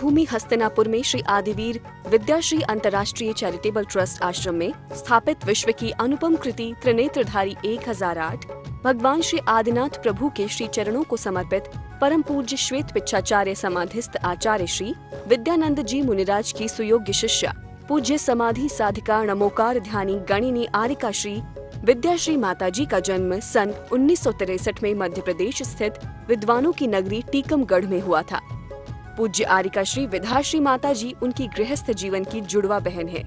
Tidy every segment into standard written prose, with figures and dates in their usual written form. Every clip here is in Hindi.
देवभूमि हस्तिनापुर में श्री आदिवीर विद्याश्री अंतर्राष्ट्रीय चैरिटेबल ट्रस्ट आश्रम में स्थापित विश्व की अनुपम कृति त्रिनेत्रधारी 1008 भगवान श्री आदिनाथ प्रभु के श्री चरणों को समर्पित परम पूज्य श्वेत पिच्छाचार्य समाधिस्थ आचार्य श्री विद्यानंद जी मुनिराज की सुयोग्य शिष्या पूज्य समाधि साधिका नमोकार ध्यानी गणिनी आरिका श्री विद्याश्री माताजी का जन्म सन 1963 में मध्य प्रदेश स्थित विद्वानों की नगरी टीकमगढ़ में हुआ था। पूज्य आरिका श्री विद्याश्री माताजी उनकी गृहस्थ जीवन की जुड़वा बहन है।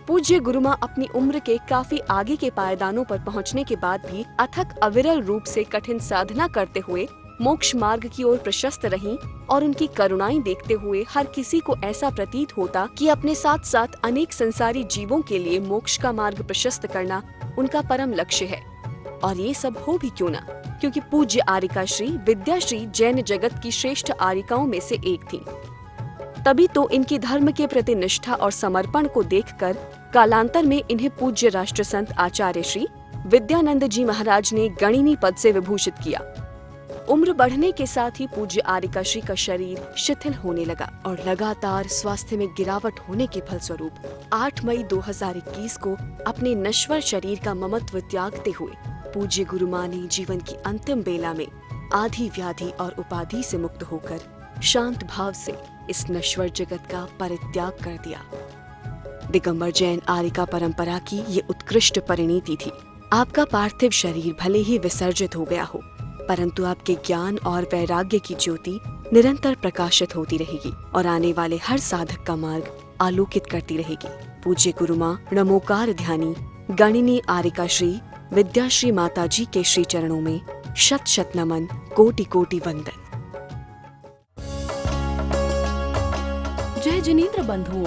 पूज्य गुरुमां अपनी उम्र के काफी आगे के पायदानों पर पहुंचने के बाद भी अथक अविरल रूप से कठिन साधना करते हुए मोक्ष मार्ग की ओर प्रशस्त रहीं और उनकी करुणाएं देखते हुए हर किसी को ऐसा प्रतीत होता कि अपने साथ साथ अनेक संसारी जीवों के लिए मोक्ष का मार्ग प्रशस्त करना उनका परम लक्ष्य है। और ये सब हो भी क्यों ना, क्योंकि पूज्य आरिका श्री विद्याश्री जैन जगत की श्रेष्ठ आरिकाओं में से एक थीं। तभी तो इनकी धर्म के प्रति निष्ठा और समर्पण को देखकर कालांतर में इन्हें पूज्य राष्ट्र संत आचार्य श्री विद्यानंद जी महाराज ने गणिनी पद से विभूषित किया। उम्र बढ़ने के साथ ही पूज्य आरिका श्री का शरीर शिथिल होने लगा और लगातार स्वास्थ्य में गिरावट होने के फलस्वरूप 8 मई 2021 को अपने नश्वर शरीर का ममत्व त्यागते हुए पूज्य गुरुमां ने जीवन की अंतिम बेला में आधि व्याधि और उपाधि से मुक्त होकर शांत भाव से इस नश्वर जगत का परित्याग कर दिया। दिगंबर जैन आरिका परंपरा की ये उत्कृष्ट परिणीति थी। आपका पार्थिव शरीर भले ही विसर्जित हो गया हो, परंतु आपके ज्ञान और वैराग्य की ज्योति निरंतर प्रकाशित होती रहेगी और आने वाले हर साधक का मार्ग आलोकित करती रहेगी। पूज्य गुरुमां नमोकार ध्यानी गणिनी आरिका श्री विद्याश्री माताजी के श्री चरणों में शत शत नमन, कोटि कोटि वंदन। जय जिनेंद्र बंधुओं,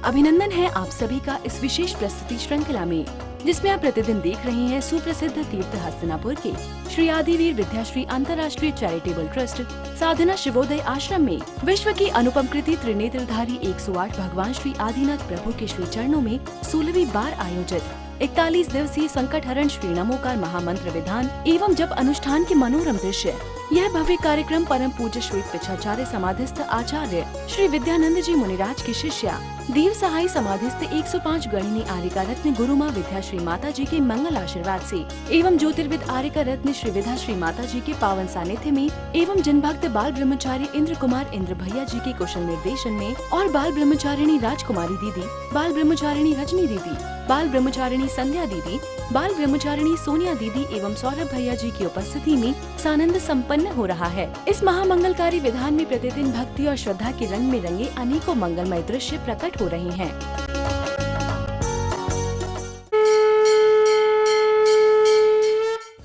अभिनंदन है आप सभी का इस विशेष प्रस्तुति श्रृंखला में, जिसमें आप प्रतिदिन देख रहे हैं सुप्रसिद्ध तीर्थ हस्तिनापुर के श्री आदिवीर विद्याश्री अंतर्राष्ट्रीय चैरिटेबल ट्रस्ट साधना शिवोदय आश्रम में विश्व की अनुपम कृति त्रिनेत्रधारी 108 भगवान श्री आदिनाथ प्रभु के श्री चरणों में 16वीं बार आयोजित 41 दिवसीय संकट हरण श्री नमोकार महामंत्र विधान एवं जप अनुष्ठान के मनोरम दृश्य। यह भव्य कार्यक्रम परम पूज्य श्वेत पिच्छाचार्य समाधिस्थ आचार्य श्री विद्यानंद जी मुनिराज की शिष्या देव सहाय समाधिस्थ 105 गणिनी आरिका रत्न गुरुमां विद्याश्री माता जी के मंगल आशीर्वाद से एवं ज्योतिर्विद आरिका रत्न श्री विद्याश्री माता जी के पावन सानिध्य में एवं जनभक्त बाल ब्रह्मचारी इंद्र कुमार इंद्र भैया जी के कुशल निर्देशन में और बाल ब्रह्मचारिणी राजकुमारी दीदी, बाल ब्रह्मचारिणी रजनी दीदी, बाल ब्रह्मचारिणी संध्या दीदी, बाल ब्रह्मचारिणी सोनिया दीदी एवं सौरभ भैया जी की उपस्थिति में सानंद संपन्न हो रहा है। इस महामंगलकारी विधान में प्रतिदिन भक्ति और श्रद्धा के रंग में रंगे अनेकों मंगलमय दृश्य प्रकट हो रहे हैं।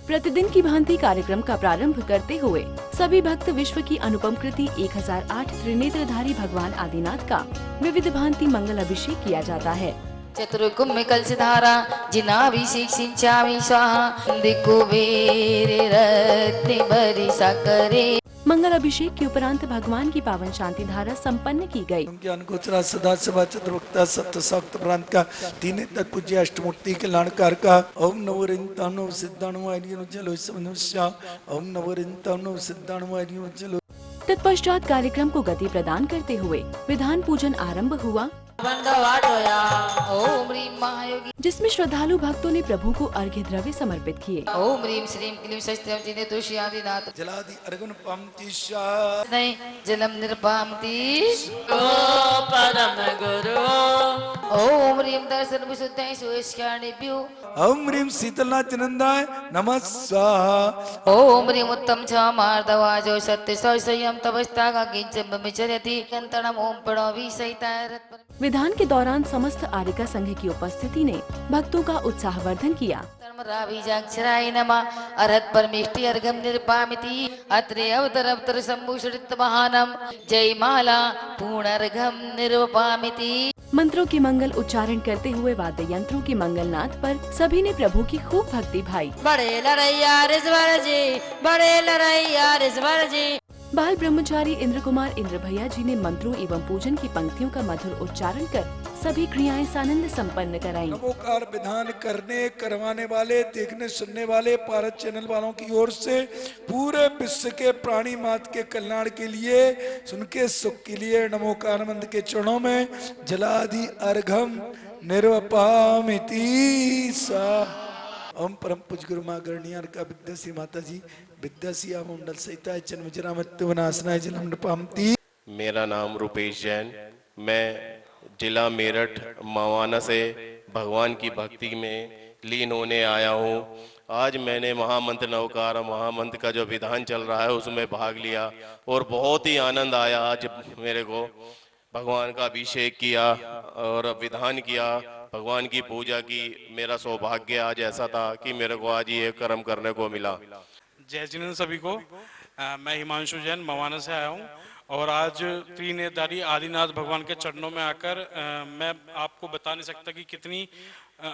प्रतिदिन की भांति कार्यक्रम का प्रारंभ करते हुए सभी भक्त विश्व की अनुपम कृति 1008 त्रिनेत्रधारी भगवान आदिनाथ का विविध भांति मंगल अभिषेक किया जाता है। चतुर्कुम्भ कलशधारा जिनाभिषेक सिंचामि स्वाहा दिकुबेर रत्न बरिसा करे। मंगल अभिषेक के उपरांत भगवान की पावन शांति धारा संपन्न की गई। ज्ञान गोचरा सदा सभा चतुर्वक्ता सप्त सक्त प्रांत का तीन तक पूज्य अष्टमूर्ति के लाणकार का ओम नवरिंतानो सिद्धाणु आर्यनु चलो समनुष्या ओम नवरिंतानो सिद्धाणु आर्यनु चलो। तत्पश्चात कार्यक्रम को गति प्रदान करते हुए विधान पूजन आरंभ हुआ, ओम ह्रीं महायोगी, जिसमें श्रद्धालु भक्तों ने प्रभु को अर्घ्य द्रव्य समर्पित किए। ओम ह्रीं श्रीं क्लीं सत्यम जिने तुषि आदिनाथ जलादि अर्घन पामति नहीं जलम निर्पामति ओ परम गुरु। ओम ह्रीं दर्शन विशुद्धाय सुष्काणिभ्यो ओम ह्रीं शीतलनाथ नंदाय नमः स्वाहा। ओम ह्रीं उत्तम छ मार्दवाजो सत्य संयम तपस्ता का किंचन विचरति कंतणम ओम प्रणवी सहिताय। विधान के दौरान समस्त आरिका संघ की उपस्थिति ने भक्तों का उत्साहवर्धन किया। रावीजाक्षराय नमः अरहत परमेष्टि अर्घम निर्पामिति अत्रे अवतर सम्भूषित महानम जय माला पूर्णर्घम निर्वपामिति। मंत्रों के मंगल उच्चारण करते हुए वाद्य यंत्रों के मंगलनाद पर सभी ने प्रभु की खूब भक्ति भाई। बड़े लड़ैया रिश्वर जी, बड़े लड़ैया रिश्वर जी। बाल ब्रह्मचारी इंद्र कुमार इंद्र भैया जी ने मंत्रों एवं पूजन की पंक्तियों का मधुर उच्चारण कर सभी क्रियाएं सानंद संपन्न कराई। नमोकार विधान करने करवाने वाले देखने सुनने वाले भारत चैनल वालों की ओर से पूरे विश्व के प्राणी मात्र के कल्याण के लिए सुन के सुख के लिए नमोकार मंद के चरणों में जलादि अर्घम निर्वपामिति सा। ओम परम पूज्य गुरु मां गणियार का विद्यासी माता जी विद्यासी मंडल सहिता जन्म जरा मृत्यु विनाशनाय जलम नपामती। मेरा नाम रूपेश जैन, मैं जिला मेरठ मवाना से भगवान की भक्ति में लीन होने आया हूँ। आज मैंने महामंत्र नवकार महामंत्र का जो विधान चल रहा है उसमें भाग लिया और बहुत ही आनंद आया। आज मेरे को भगवान का अभिषेक किया और विधान किया, भगवान की पूजा की। मेरा सौभाग्य आज ऐसा था कि मेरे को आज ये कर्म करने को मिला। जय जिनेंद्र सभी को। मैं हिमांशु जैन मवाना से आया हूँ और आज त्रिनेत्रधारी आदिनाथ भगवान के चरणों में आकर मैं आपको बता नहीं सकता कि कितनी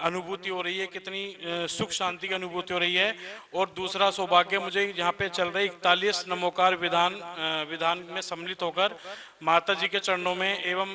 अनुभूति हो रही है, कितनी सुख शांति की अनुभूति हो रही है। और दूसरा सौभाग्य मुझे यहाँ पे चल रहे 41 नमोकार विधान में सम्मिलित होकर माता जी के चरणों में एवं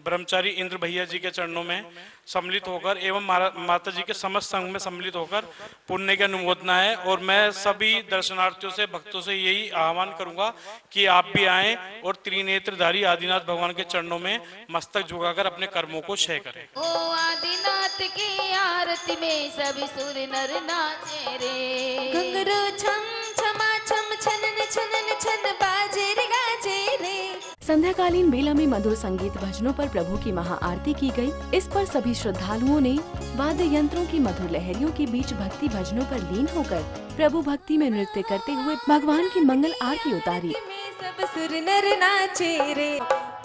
ब्रह्मचारी इंद्र भैया जी के चरणों में सम्मिलित होकर एवं माता जी के समस्त संघ में सम्मिलित होकर पुण्य की अनुमोदना है। और मैं सभी दर्शनार्थियों से भक्तों से यही आह्वान करूंगा कि आप भी आएं और त्रिनेत्रधारी आदिनाथ भगवान के चरणों में मस्तक झुकाकर अपने कर्मों को क्षय करें। ओ आदिनाथ की आरती में सभी सुर नर नाचे रे। घुंघरू छम छमा छम छनन छनन छन बाजे रे गाजे रे। संध्याकालीन बेला में मधुर संगीत भजनों पर प्रभु की महाआरती की गई। इस पर सभी श्रद्धालुओं ने वाद्य यंत्रों की मधुर लहरियों के बीच भक्ति भजनों पर लीन होकर प्रभु भक्ति में नृत्य करते हुए भगवान की मंगल आरती उतारी। सब सुर नर नाचे रे।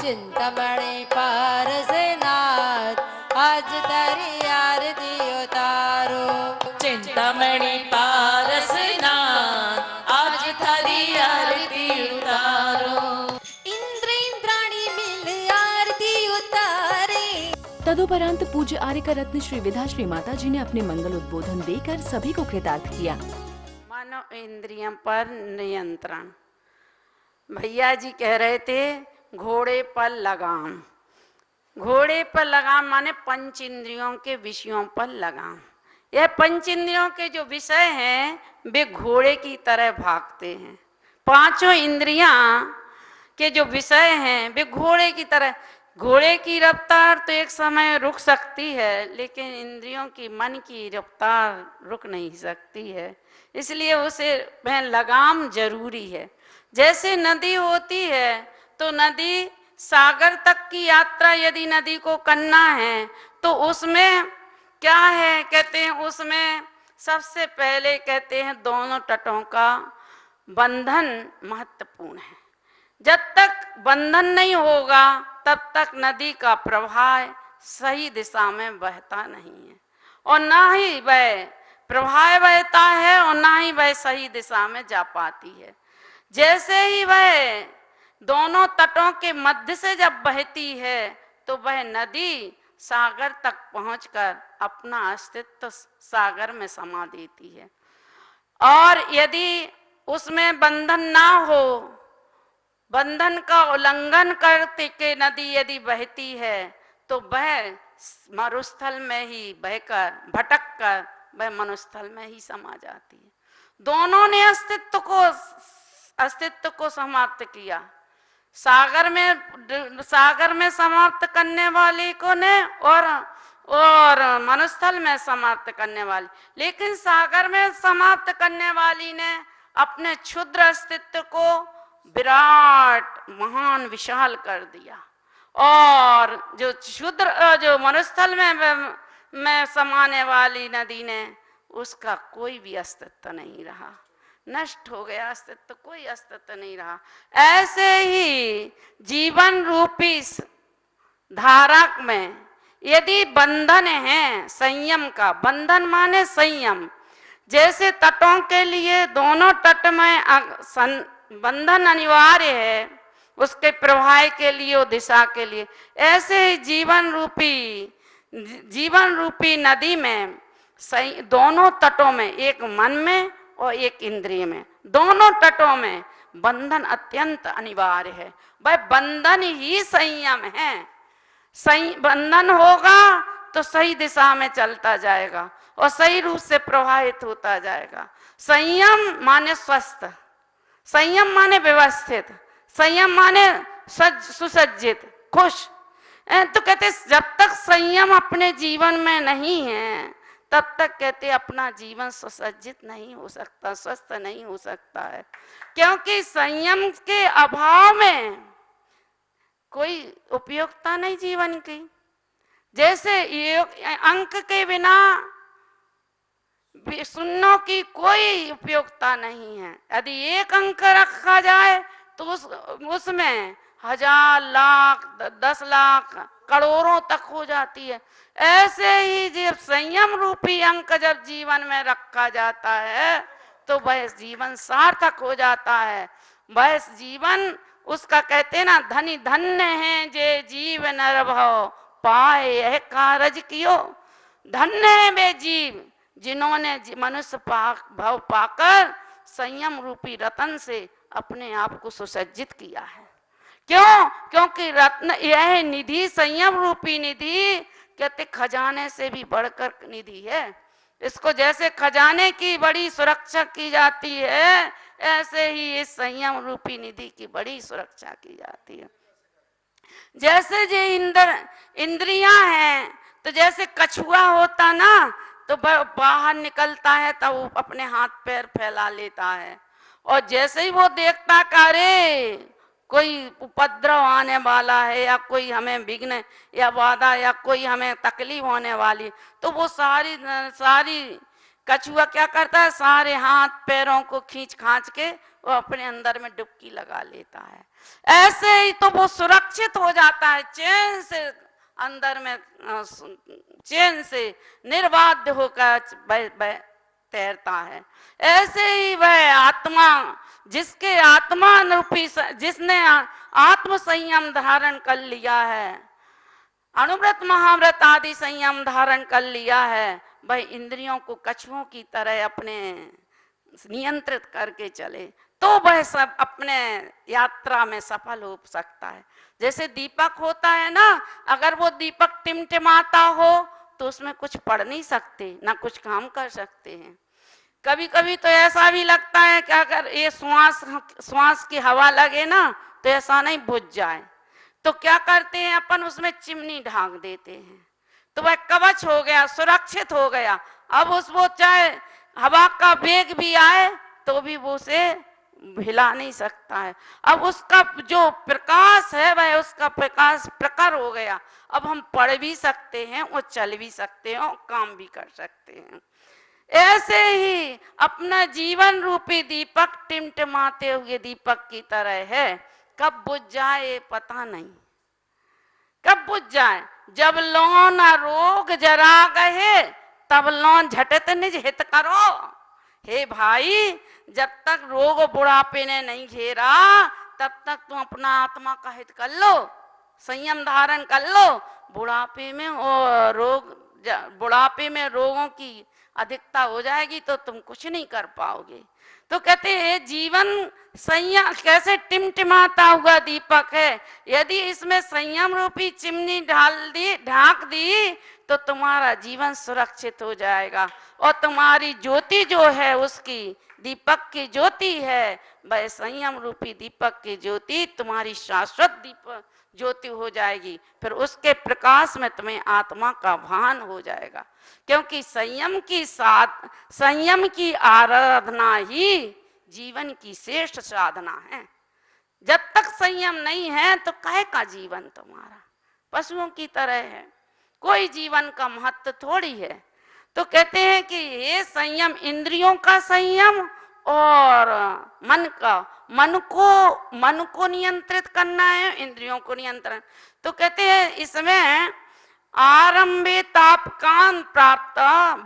चिंतामणि पारस नाथ आज तारी आरती उतारो। चिंतामणि पारस नाथ आज तारी आरती उतारो। इंद्र इंद्राणी मिल आरती उतारे। तदुपरांत पूज्य आर्यका रत्न श्री विधा श्री माता जी ने अपने मंगल उद्बोधन देकर सभी को कृतार्थ किया। मानव इंद्रियों पर नियंत्रण। भैया जी कह रहे थे घोड़े पर लगाम। घोड़े पर लगाम माने पंच इंद्रियों के विषयों पर लगाम। यह पंच इंद्रियों के जो विषय हैं वे घोड़े की तरह भागते हैं। पांचों इंद्रियां के जो विषय हैं वे घोड़े की तरह। घोड़े की रफ्तार तो एक समय रुक सकती है, लेकिन इंद्रियों की मन की रफ्तार रुक नहीं सकती है। इसलिए उसे में लगाम जरूरी है। जैसे नदी होती है तो नदी सागर तक की यात्रा यदि नदी को करना है तो उसमें क्या है, कहते हैं उसमें सबसे पहले कहते हैं दोनों तटों का बंधन महत्वपूर्ण है। जब तक बंधन नहीं होगा तब तक नदी का प्रवाह सही दिशा में बहता नहीं है और ना ही वह प्रवाह बहता है और ना ही वह सही दिशा में जा पाती है। जैसे ही वह दोनों तटों के मध्य से जब बहती है तो वह नदी सागर तक पहुंचकर अपना अस्तित्व सागर में समा देती है। और यदि उसमें बंधन ना हो, बंधन का उल्लंघन करते के नदी यदि बहती है तो वह मरुस्थल में ही बहकर भटक कर वह मनुस्थल में ही समा जाती है। दोनों ने अस्तित्व को समाप्त किया। सागर में समाप्त करने वाले को ने और मनुस्थल में समाप्त करने वाली, लेकिन सागर में समाप्त करने वाली ने अपने क्षुद्र अस्तित्व को विराट महान विशाल कर दिया और जो मनुस्थल में समाने वाली नदी ने उसका कोई भी अस्तित्व नहीं रहा, नष्ट हो गया अस्तित्व, कोई अस्तित्व नहीं रहा। ऐसे ही जीवन रूपी धारक में यदि बंधन है, संयम का बंधन माने संयम। जैसे तटों के लिए दोनों तट में बंधन अनिवार्य है उसके प्रवाह के लिए और दिशा के लिए, ऐसे ही जीवन रूपी नदी में दोनों तटों में, एक मन में और एक इंद्रिय में, दोनों तटों में बंधन अत्यंत अनिवार्य है। वह बंधन ही संयम है। सही बंधन होगा तो सही दिशा में चलता जाएगा और सही रूप से प्रवाहित होता जाएगा। संयम माने स्वस्थ, संयम माने व्यवस्थित, संयम माने सुसज्जित, खुश। तो कहते जब तक संयम अपने जीवन में नहीं है तब तक कहते अपना जीवन सुसज्जित नहीं हो सकता, स्वस्थ नहीं हो सकता है। क्योंकि संयम के अभाव में कोई उपयोगिता नहीं जीवन की। जैसे अंक के बिना शून्यों की कोई उपयोगिता नहीं है। यदि एक अंक रखा जाए तो उसमें 1000, लाख, 10 लाख, करोड़ों तक हो जाती है। ऐसे ही जब संयम रूपी अंक जब जीवन में रखा जाता है तो वह जीवन सार्थक हो जाता है। वह जीवन उसका कहते ना, धनी धन्य है जे जीव नर भव पाए यह कारज कियो। धन्य है वे जीव जिन्होंने मनुष्य भाव पाकर संयम रूपी रतन से अपने आप को सुसज्जित किया है। क्यों? क्योंकि रत्न यह निधि, संयम रूपी निधि कहते खजाने से भी बढ़कर निधि है। इसको जैसे खजाने की बड़ी सुरक्षा की जाती है, ऐसे ही इस संयम रूपी निधि की बड़ी सुरक्षा की जाती है। जैसे जो इंद्रियां हैं, तो जैसे कछुआ होता ना, तो बाहर निकलता है तो वो अपने हाथ पैर फैला लेता है, और जैसे ही वो देखता करे कोई उपद्रव आने वाला है या कोई हमें विघ्न या बाधा या कोई हमें तकलीफ होने वाली, तो वो सारी कछुआ क्या करता है, सारे हाथ पैरों को खींच खांच के वो अपने अंदर में डुबकी लगा लेता है। ऐसे ही तो वो सुरक्षित हो जाता है, चैन से अंदर में चैन से निर्बाध होकर तैरता है। ऐसे ही वह आत्मा जिसके आत्मा रूपी, जिसने आत्म संयम धारण कर लिया है, अनुव्रत महाव्रत आदि संयम धारण कर लिया है, वह इंद्रियों को कछुओं की तरह अपने नियंत्रित करके चले तो वह सब अपने यात्रा में सफल हो सकता है। जैसे दीपक होता है ना, अगर वो दीपक टिमटिमाता हो तो उसमें कुछ पढ़ नहीं सकते, ना कुछ काम कर सकते हैं। कभी कभी तो ऐसा भी लगता है कि अगर ये श्वास की हवा लगे ना तो ऐसा नहीं बुझ जाए, तो क्या करते हैं अपन, उसमें चिमनी ढांक देते हैं, तो वह कवच हो गया, सुरक्षित हो गया। अब वो चाहे हवा का वेग भी आए तो भी वो उसे हिला नहीं सकता है। अब उसका जो प्रकाश है वह उसका प्रकाश प्रखर हो गया। अब हम पढ़ भी सकते हैं और चल भी सकते हैं और काम भी कर सकते हैं। ऐसे ही अपना जीवन रूपी दीपक टिमटिमाते हुए दीपक की तरह है, कब बुझ जाए पता नहीं, कब बुझ जाए। जब लो न रोग जरा गए तब लो झटत निज हित करो। हे भाई, जब तक रोग बुढ़ापे ने नहीं घेरा तब तक तुम अपना आत्मा का हित कर लो, संयम धारण कर लो। बुढ़ापे में रोगों की अधिकता हो जाएगी तो तुम कुछ नहीं कर पाओगे। तो कहते हैं जीवन संयम कैसे टिमटिमाता हुआ दीपक है, यदि इसमें संयम रूपी चिमनी ढांक दी तो तुम्हारा जीवन सुरक्षित हो जाएगा, और तुम्हारी ज्योति जो है उसकी दीपक की ज्योति है, वह संयम रूपी दीपक की ज्योति तुम्हारी शाश्वत दीपक ज्योति हो जाएगी। फिर उसके प्रकाश में तुम्हें आत्मा का भान हो जाएगा, क्योंकि संयम की आराधना ही जीवन की श्रेष्ठ साधना है। जब तक संयम नहीं है तो काहे का जीवन तुम्हारा पशुओं की तरह है, कोई जीवन का महत्व थोड़ी है। तो कहते हैं कि ये संयम, इंद्रियों का संयम और मन को नियंत्रित करना है, इंद्रियों को नियंत्रण। तो कहते हैं इसमें आरंभे तापकान प्राप्त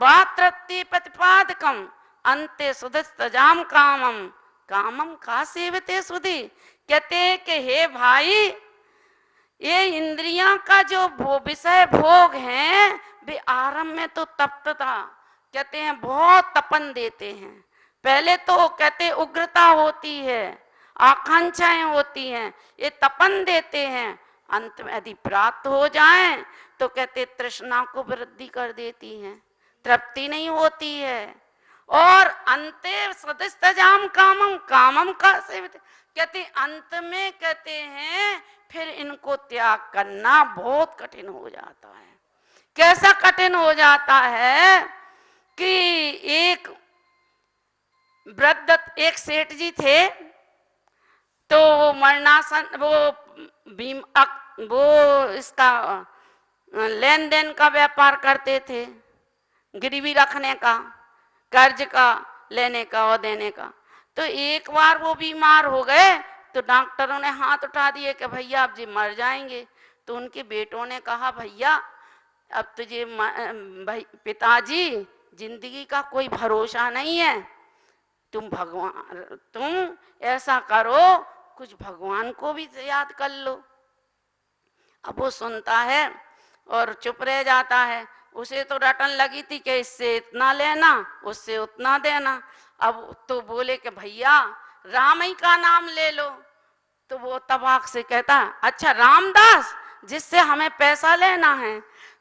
वात्रत्ति प्रतिपादकम अंते सुधस्तजाम कामम का सेवते सुधि। कहते हैं कि हे भाई, ये इंद्रियां का जो विषय भोग हैं वे आरंभ में तो तप्तता, कहते हैं बहुत तपन देते हैं। पहले तो कहते उग्रता होती है, आकांक्षाएं होती हैं, ये तपन देते हैं, अंत में यदि प्राप्त हो जाएं तो कहते तृष्णा को वृद्धि कर देती हैं, तृप्ति नहीं होती है। और अंते सदस्तजाम कामम, कामम का सेवित, कहते अंत में कहते हैं फिर इनको त्याग करना बहुत कठिन हो जाता है। कैसा कठिन हो जाता है कि एक वृद्ध, एक सेठ जी थे, तो वो मरणासन, वो इसका लेन देन का व्यापार करते थे, गिरवी रखने का, कर्ज का लेने का और देने का। तो एक बार वो बीमार हो गए तो डॉक्टरों ने हाथ उठा दिए कि भैया आप जी मर जाएंगे। तो उनके बेटों ने कहा भैया अब तुझे भाई पिताजी जिंदगी का कोई भरोसा नहीं है, तुम ऐसा करो कुछ भगवान को भी याद कर लो। अब वो सुनता है और चुप रह जाता है। उसे तो रटन लगी थी कि इससे इतना लेना उससे उतना देना। अब तो बोले कि भैया राम ही का नाम ले लो। तो वो तबाक से कहता अच्छा रामदास जिससे हमें पैसा लेना है।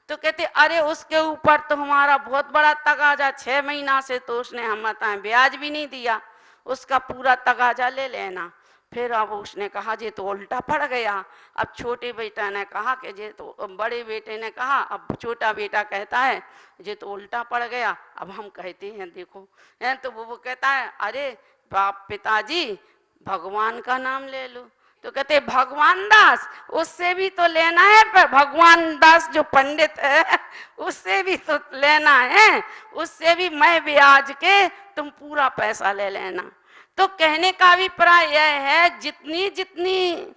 तो कहते अरे उसके ऊपर तो हमारा बहुत बड़ा तगाजा 6 महीना से तो उसने हम बताएं ब्याज भी नहीं दिया, उसका पूरा तगाजा ले लेना। फिर अब उसने कहा जे तो उल्टा पड़ गया। अब छोटे बेटा ने कहा कि जे तो, बड़े बेटे ने कहा, अब छोटा बेटा कहता है जे तो उल्टा पड़ गया। अब हम कहते हैं देखो है, तो वो कहता है अरे बाप पिताजी भगवान का नाम ले लो। तो कहते भगवान दास उससे भी तो लेना है, पर भगवान दास जो पंडित है उससे भी तो लेना है, उससे भी मैं ब्याज के तुम पूरा पैसा ले लेना। तो कहने का अभिप्राय यह है जितनी जितनी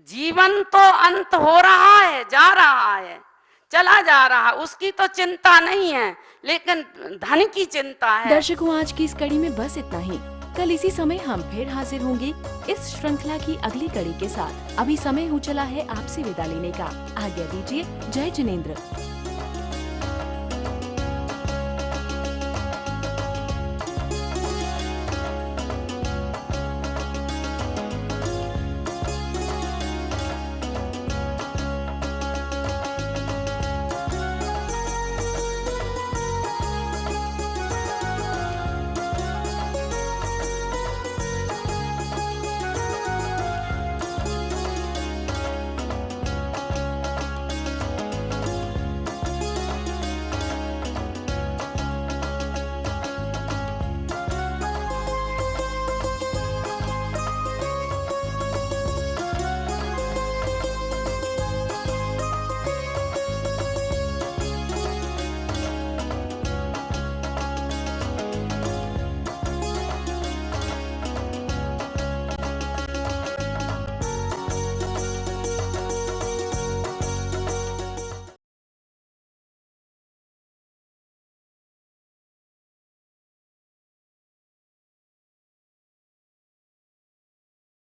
जीवन तो अंत हो रहा है, जा रहा है, चला जा रहा है, उसकी तो चिंता नहीं है, लेकिन धन की चिंता है। दर्शकों आज की इस कड़ी में बस इतना ही। कल इसी समय हम फिर हाजिर होंगे इस श्रृंखला की अगली कड़ी के साथ। अभी समय हो चला है आपसे विदा लेने का। आज्ञा दीजिए। जय जिनेंद्र।